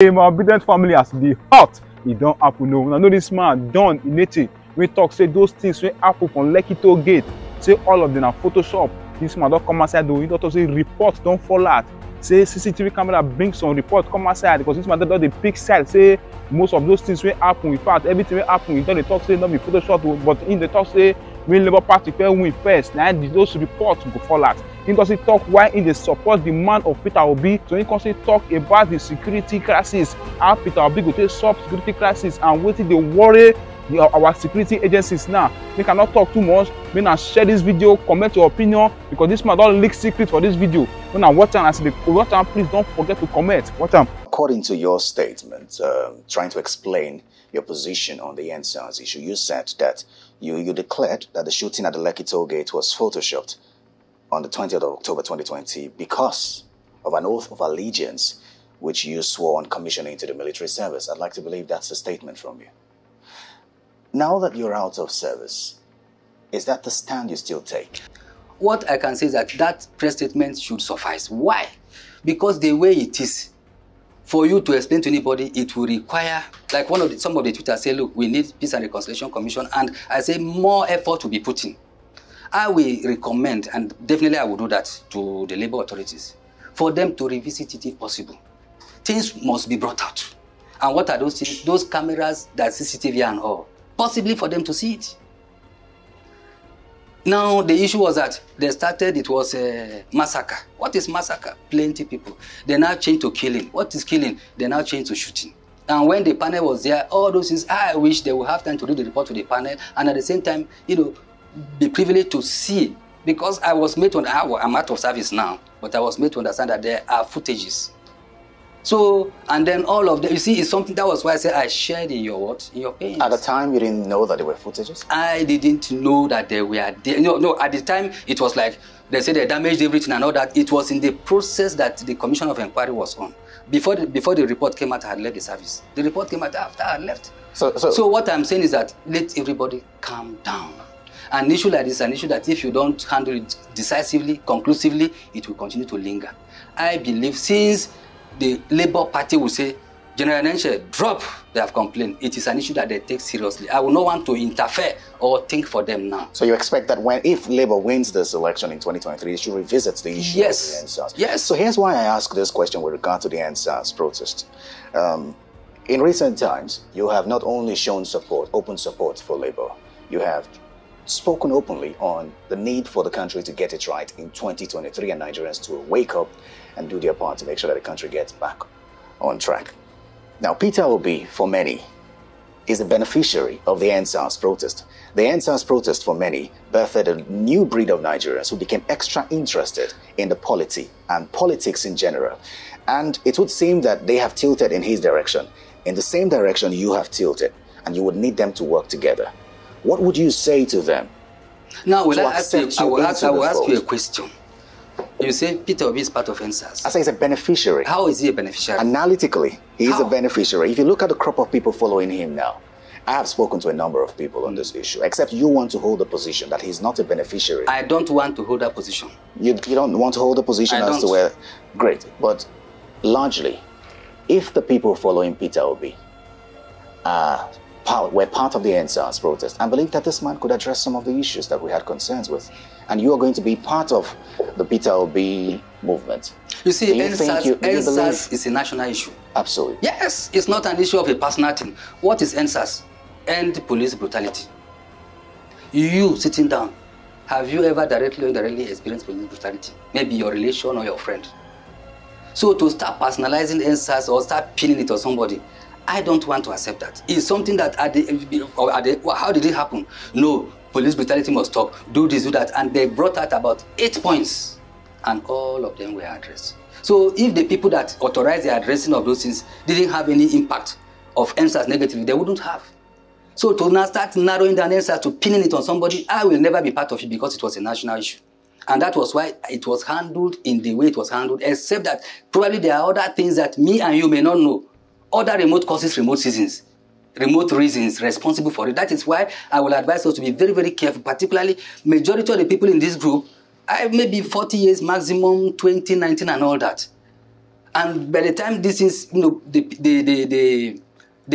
My obedient family as the hot, it don't happen. No, I know this man, John Enechie, we talk say those things wey happen from Lekki toll gate, say all of them are Photoshop. This man don't come outside though. He don't say report don't fall out. Say CCTV camera bring some report come outside because this man don't the pick side. Say most of those things wey happen. In fact, everything wey happen, he don't talk say not be Photoshop, but in the talk say when Labour Party fair win first. Now those reports go fall out. He doesn't talk why he dey support the man of Peter Obi. So he constantly talk about the security crisis, how Peter Obi go take solve security crisis and wetin dey worry our security agencies now. We cannot talk too much. We now share this video, comment your opinion because this man don't leak secret for this video. When I watch and I watch and please don't forget to comment. Watch am. According to your statement, trying to explain your position on the sars issue, you said that you declared that the shooting at the Lekki toll gate was photoshopped on the 20th of October 2020 because of an oath of allegiance which you swore on commissioning to the military service. I'd like to believe that's a statement from you. Now that you're out of service, is that the stand you still take? What I can say is that that press statement should suffice. Why? Because the way it is, for you to explain to anybody, it will require, like some of the tweeters say, look, we need Peace and Reconciliation Commission, and I say more effort to be put in. I will recommend, and definitely I will do that to the labor authorities, for them to revisit it if possible. Things must be brought out. And what are those things? Those cameras, that CCTV and all, possibly for them to see it. Now, the issue was that they started, it was a massacre. What is massacre? Plenty people. They now changed to killing. What is killing? They now changed to shooting. And when the panel was there, all those things, I wish they would have time to read the report to the panel and at the same time, be privileged to see. Because I was made to, I'm out of service now, but I was made to understand that there are footages. So, and then all of them, you see, it's something that was why I said I shared in your pains. At the time, you didn't know that there were footages? I didn't know that they were there. No, at the time, it was like, they said they damaged everything and all that. It was in the process that the Commission of Inquiry was on. Before the report came out, I had left the service. The report came out after I had left. So what I'm saying is that let everybody calm down. An issue like this is an issue that if you don't handle it decisively, conclusively, it will continue to linger. I believe since the Labour Party will say, General enechie, drop, they have complained. It is an issue that they take seriously. I will not want to interfere or think for them now. So you expect that if Labour wins this election in 2023, it should revisit the issue of the sars? Yes. So here's why I ask this question with regard to the sars protest. In recent times, you have not only shown support, open support for Labour, you have spoken openly on the need for the country to get it right in 2023 and Nigerians to wake up and do their part to make sure that the country gets back on track. Now, Peter Obi, for many, is the beneficiary of the sars protest. The sars protest, for many, birthed a new breed of Nigerians who became extra interested in the polity and politics in general. And it would seem that they have tilted in his direction, in the same direction you have tilted, and you would need them to work together. What would you say to them? Now, I will ask you a question. You say Peter Obi is part of sars. I say he's a beneficiary. How is he a beneficiary? Analytically, he is a beneficiary. If you look at the crop of people following him now, I have spoken to a number of people on this issue, except you want to hold the position that he's not a beneficiary. I don't want to hold that position. You don't want to hold the position as to where... Great. But largely, if the people following Peter Obi were part of the sars protest, I believe that this man could address some of the issues that we had concerns with. And you are going to be part of the Peter Obi movement. You see, sars is a national issue. Absolutely. Yes, it's not an issue of a personal thing. What is sars? End police brutality. You sitting down, have you ever directly or indirectly experienced police brutality? Maybe your relation or your friend. So to start personalizing sars or start pinning it on somebody, I don't want to accept that. It's something that how did it happen? No, police brutality must stop, do this, do that. And they brought out about 8 points, and all of them were addressed. So if the people that authorized the addressing of those things didn't have any impact of sars negatively, they wouldn't have. So to now start narrowing down sars to pinning it on somebody, I will never be part of it because it was a national issue. And that was why it was handled in the way it was handled, except that probably there are other things that me and you may not know. Other remote causes, remote reasons responsible for it. That is why I will advise us to be very, very careful, particularly majority of the people in this group, maybe 40 years maximum, 20, 19 and all that. And by the time this is, the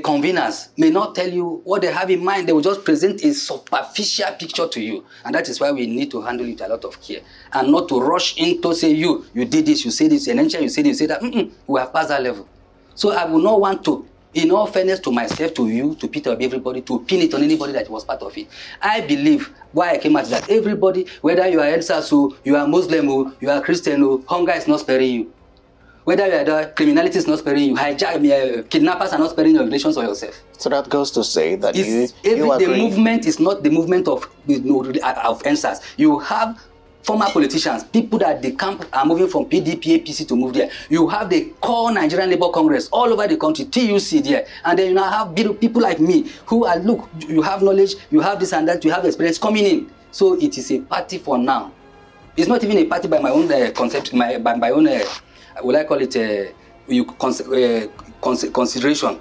conveners may not tell you what they have in mind. They will just present a superficial picture to you. And that is why we need to handle it with a lot of care. And not to rush into say you did this, you say this, enechie, you say this, you say that. We have passed that level. So I will not want to, in all fairness to myself, to you, to Peter, everybody, to pin it on anybody that was part of it. I believe, why I came at that, everybody, whether you are Elsas, you are Muslim, you are Christian, hunger is not sparing you. Whether you are there, criminality is not sparing you. Kidnappers are not sparing your relations or yourself. So that goes to say that you the movement is not the movement of NSAS. You have former politicians, people that the camp are moving from PDP, APC to move there. You have the core Nigerian Labour Congress all over the country, TUC there. And then you now have people like me who are, look, you have knowledge, you have this and that, you have experience coming in. So it is a party for now. It's not even a party by my own concept, by my own... will I call it consideration,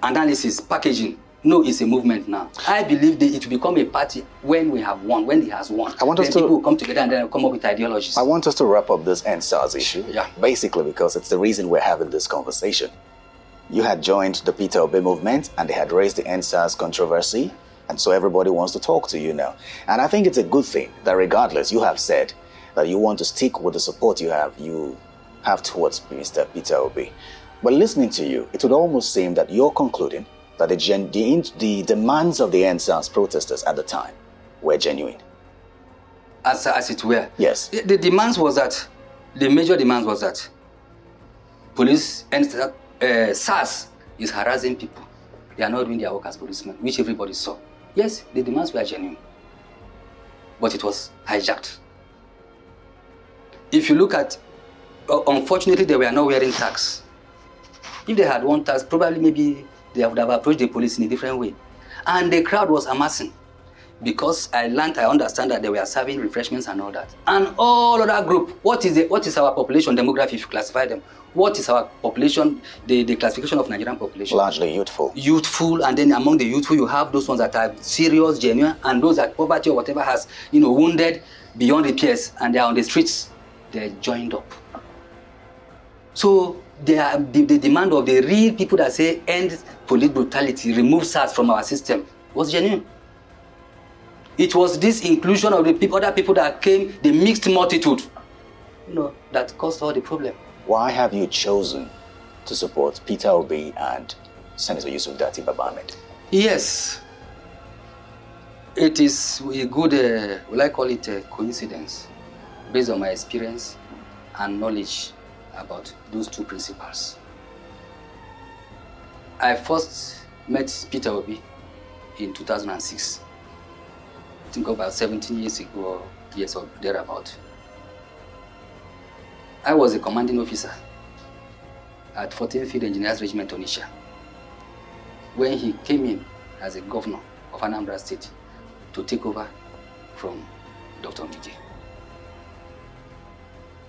analysis, packaging? No, it's a movement now. I believe that it will become a party when we have won, when it has won. I want us to people will come together and then come up with ideologies. I want us to wrap up this NSAS issue. Yeah. Basically, because it's the reason we're having this conversation. You had joined the Peter Obi movement and they had raised the NSAS controversy, and so everybody wants to talk to you now. And I think it's a good thing that regardless, you have said that you want to stick with the support you have towards Mr. Peter Obi. But listening to you, it would almost seem that you're concluding that the demands of the NSAS protesters at the time were genuine. As it were. Yes. The demands was that, the major demands was that police and SARS is harassing people. They are not doing their work as policemen, which everybody saw. Yes, the demands were genuine, but it was hijacked. If you look at, unfortunately, they were not wearing tags. If they had worn tags, probably maybe they would have approached the police in a different way. And the crowd was amassing. Because I understand that they were serving refreshments and all that. And all other group, what is our population demography if you classify them? What is our population, the classification of Nigerian population? Largely youthful. Youthful, and then among the youthful you have those ones that are serious, genuine, and those that poverty or whatever has, wounded beyond repairs, and they are on the streets. They're joined up. So the demand of the real people that say end police brutality, remove SARS from our system was genuine. It was this inclusion of the other people that came, the mixed multitude, that caused all the problem. Why have you chosen to support Peter Obi and Senator Yusuf Datti Baba Ahmed? Yes, it is a good, will I call it a coincidence, based on my experience and knowledge about those two principles. I first met Peter Obi in 2006. I think about 17 years ago, years or thereabout. I was a commanding officer at 14th Field Engineers Regiment Onitsha when he came in as a governor of Anambra State to take over from Dr. Ngige.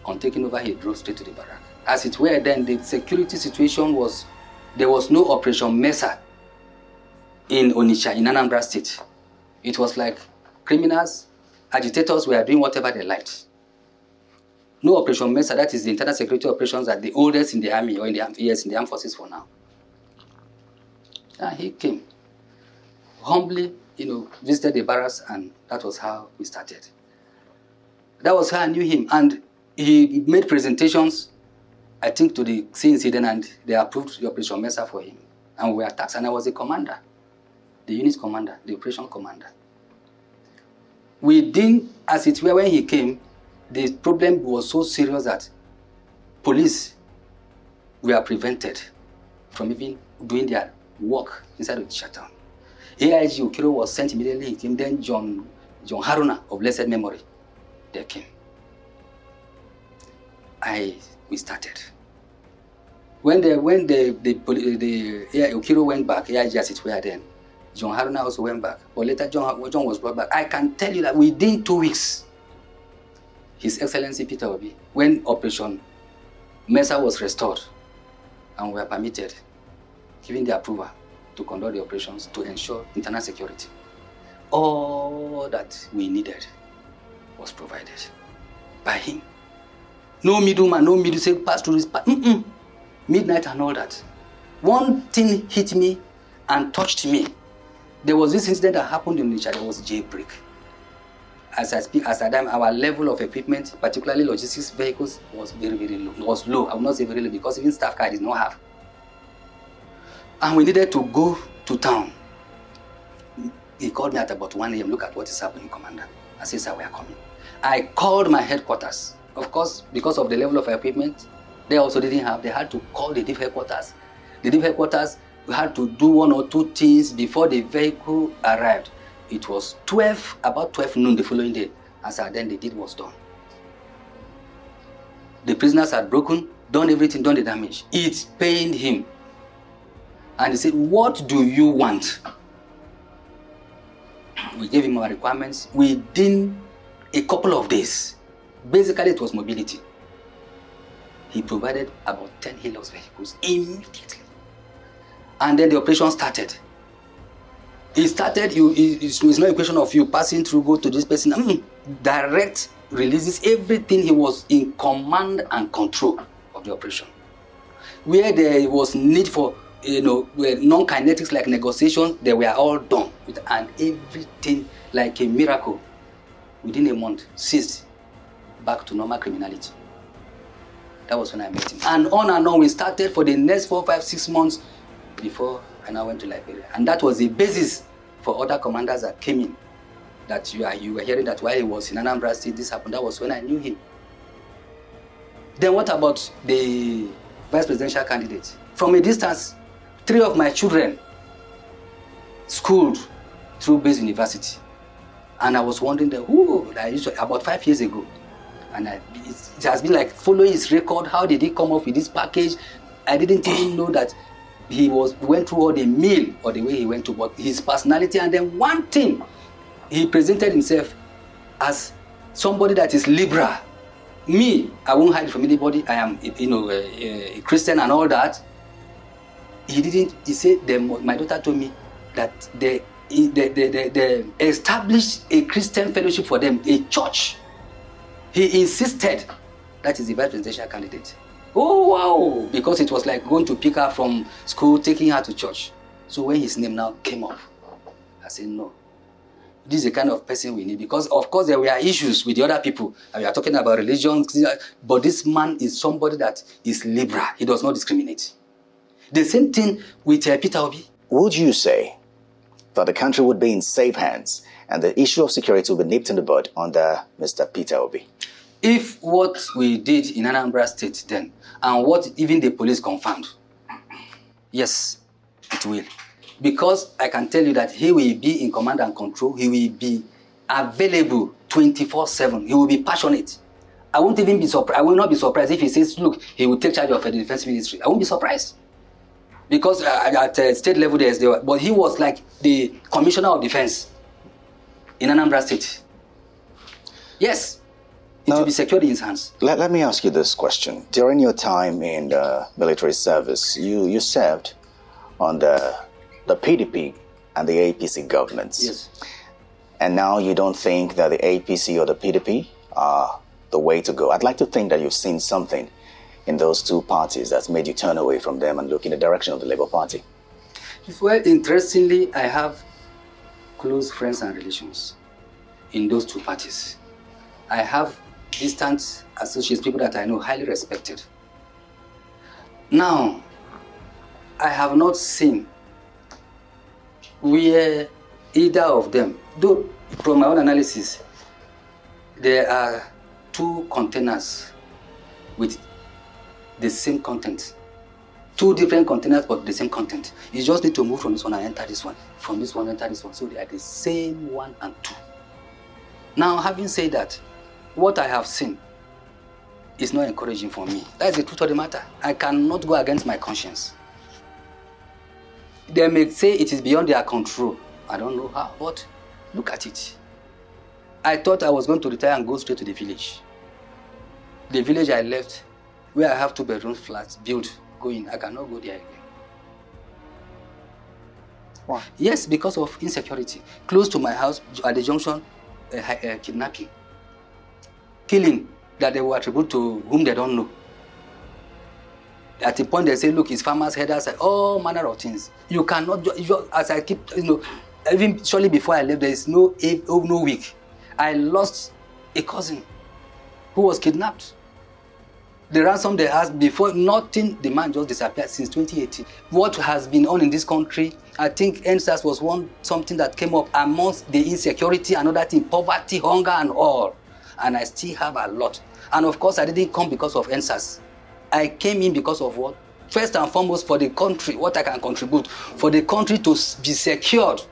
On taking over, he drove straight to the barrack. As it were then, the security situation was, there was no Operation Mesa in Onitsha, in Anambra State. It was like criminals, agitators were doing whatever they liked. No Operation Mesa, that is the internal security operations, are the oldest in the army or in the armed forces for now. And he came, humbly, visited the barracks, and that was how we started. That was how I knew him, and he made presentations, I think, to the CNC then, and they approved the Operation Mesa for him. And we were tasked, and I was the commander, the unit commander, the operation commander. Within, as it were, when he came, the problem was so serious that police were prevented from even doing their work inside of the shutdown. AIG Okiro was sent immediately. He came. Then John Haruna of blessed memory, they came. We started. When the Okiro went back, AIG as it were then, John Haruna also went back. But later John was brought back. I can tell you that within 2 weeks, His Excellency Peter Obi, when Operation Mesa was restored and we were permitted, given the approval to conduct the operations to ensure internal security, all that we needed was provided by him. No middleman, no middle say pass through this pass. midnight and all that. One thing hit me and touched me. There was this incident that happened in Onitsha. There was jailbreak. As I speak, as at that time, our level of equipment, particularly logistics vehicles, was very, very low. It was low. I will not say very low because even staff car did not have. And we needed to go to town. He called me at about 1 a.m. Look at what is happening, Commander. I said, sir, we are coming. I called my headquarters. Of course, because of the level of equipment, they also didn't have. They had to call the div headquarters. The div headquarters had to do 1 or 2 things before the vehicle arrived. It was about 12 noon the following day. As at then, the deed was done. The prisoners had broken, done everything, done the damage. It pained him. And he said, what do you want? We gave him our requirements within a couple of days. Basically, it was mobility. He provided about 10 Hilux vehicles immediately. And then the operation started. It started, it's not a question of you passing through, go to this person. Direct releases, everything. He was in command and control of the operation. Where there was need for non-kinetics like negotiations, they were all done. And everything like a miracle, within a month, ceased back to normal criminality. That was when I met him. And on, we started for the next 4, 5, 6 months before I now went to Liberia. And that was the basis for other commanders that came in. That you were hearing that while he was in Anambra State, this happened. That was when I knew him. Then what about the vice presidential candidate? From a distance, 3 of my children schooled through Base University. And I was wondering about 5 years ago. And it has been like following his record. How did he come up with this package? I didn't even know that he went through all the meal or the way he went to, but his personality. And then one thing, he presented himself as somebody that is liberal. Me, I won't hide from anybody. I am, a Christian and all that. He didn't. He said, my daughter told me that they established a Christian fellowship for them, a church. He insisted that is the vice presidential candidate. Oh, wow! Because it was like going to pick her from school, taking her to church. So when his name now came up, I said, no. This is the kind of person we need. Because, of course, there were issues with the other people. And we are talking about religion. But this man is somebody that is liberal. He does not discriminate. The same thing with Peter Obi. Would you say that the country would be in safe hands and the issue of security will be nipped in the bud under Mr. Peter Obi? If what we did in Anambra State then, and what even the police confirmed, yes, it will. Because I can tell you that he will be in command and control. He will be available 24/7. He will be passionate. I won't even be surprised. I will not be surprised if he says, look, he will take charge of the defense ministry. I won't be surprised. Because at state level, but he was like the commissioner of defense in Anambra State. Yes. It will be secured in his hands. Let me ask you this question. During your time in the military service, you served on the PDP and the APC governments. Yes. And now you don't think that the APC or the PDP are the way to go. I'd like to think that you've seen something in those two parties that's made you turn away from them and look in the direction of the Labour Party. Well, interestingly, I have close friends and relations in those two parties. I have distant associates, people that I know highly respected. Now, I have not seen where either of them, though from my own analysis, there are 2 containers with the same content. 2 different containers but the same content. You just need to move from this one and enter this one. From this one, enter this one. So they are the same 1 and 2. Now, having said that, what I have seen is not encouraging for me. That's the truth of the matter. I cannot go against my conscience. They may say it is beyond their control. I don't know how, but look at it. I thought I was going to retire and go straight to the village. The village I left, where I have 2-bedroom flats built, going, I cannot go there again. Why? Yes, because of insecurity. Close to my house, at the junction, kidnapping. Killing that they will attribute to whom they don't know. At a point they say, look, it's farmers, headers, all manner of things. You cannot, as I keep, even shortly before I left, there is no week. I lost a cousin who was kidnapped. The ransom they asked before, nothing, the man just disappeared since 2018. What has been on in this country, I think NSAS was something that came up amongst the insecurity and other things, poverty, hunger and all. And I still have a lot. And of course, I didn't come because of NSAS. I came in because of what? First and foremost, for the country, what I can contribute, for the country to be secured,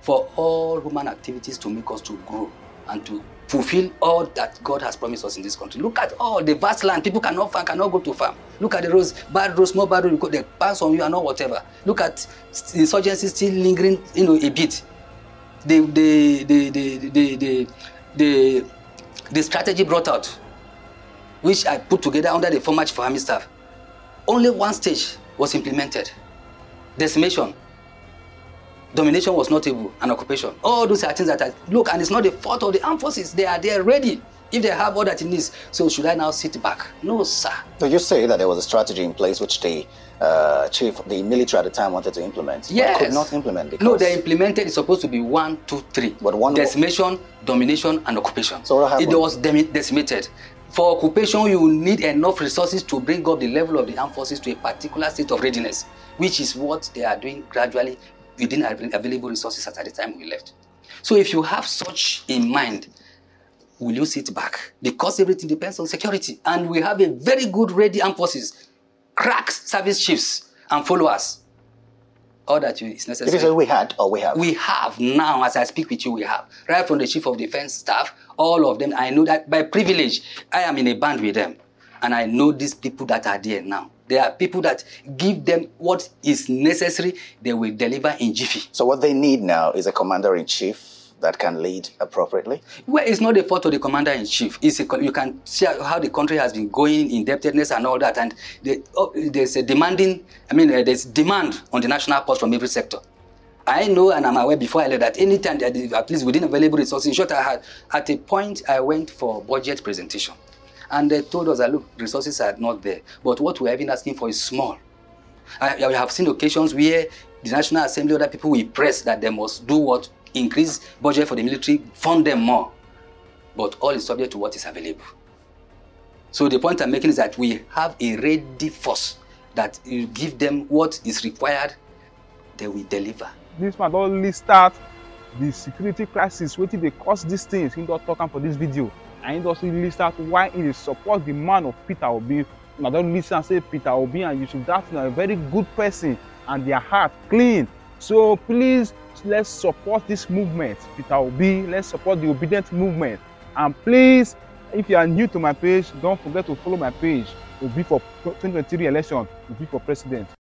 for all human activities to make us to grow and to fulfill all that God has promised us in this country. Look at all the vast land. People cannot farm, cannot go to farm. Look at the roads, bad roads, small bad roads, they pass on you and all whatever. Look at the insurgency still lingering, a bit. The strategy brought out, which I put together under the former chief of army staff, only one stage was implemented. Decimation. Domination was not able, and occupation. All those are things that look, and it's not the fault of the armed forces. They are there ready if they have all that it needs. So should I now sit back? No, sir. So you say that there was a strategy in place which the the military at the time wanted to implement. Yes. But could not implement because... No, they implemented, it's supposed to be 1, 2, 3. But one... Decimation, domination, and occupation. So what happened? It was decimated. For occupation, you need enough resources to bring up the level of the armed forces to a particular state of readiness, which is what they are doing gradually within available resources at the time we left. So if you have such in mind, will you sit back? Because everything depends on security. And we have a very good ready armed forces, crack service chiefs and followers. All that is necessary. Did you say we had or we have? We have now, as I speak with you, we have. Right from the chief of defense staff, all of them. I know that by privilege, I am in a band with them. And I know these people that are there now. There are people that give them what is necessary, they will deliver in jiffy. So what they need now is a commander-in-chief that can lead appropriately? Well, it's not the fault of the commander-in-chief. You can see how the country has been going, indebtedness and all that, and there's a there's demand on the national pulse from every sector. I know and I'm aware before I left that anytime, at least within available resources, in short, at a point I went for budget presentation. And they told us that, look, resources are not there. But what we're even asking for is small. I have seen occasions where the National Assembly, other people will press that they must do what? Increase budget for the military, fund them more. But all is subject to what is available. So the point I'm making is that we have a ready force that you give them what is required, they will deliver. This man don't only start the security crisis, waiting they cause these things. He don't talk for this video. And he doesn't list out why he supports the man of Peter Obi. I don't listen and say Peter Obi and you should have a very good person and their heart clean. So please, let's support this movement, Peter Obi. Let's support the obedient movement. And please, if you are new to my page, don't forget to follow my page. Obi for 2023 election, Obi for president.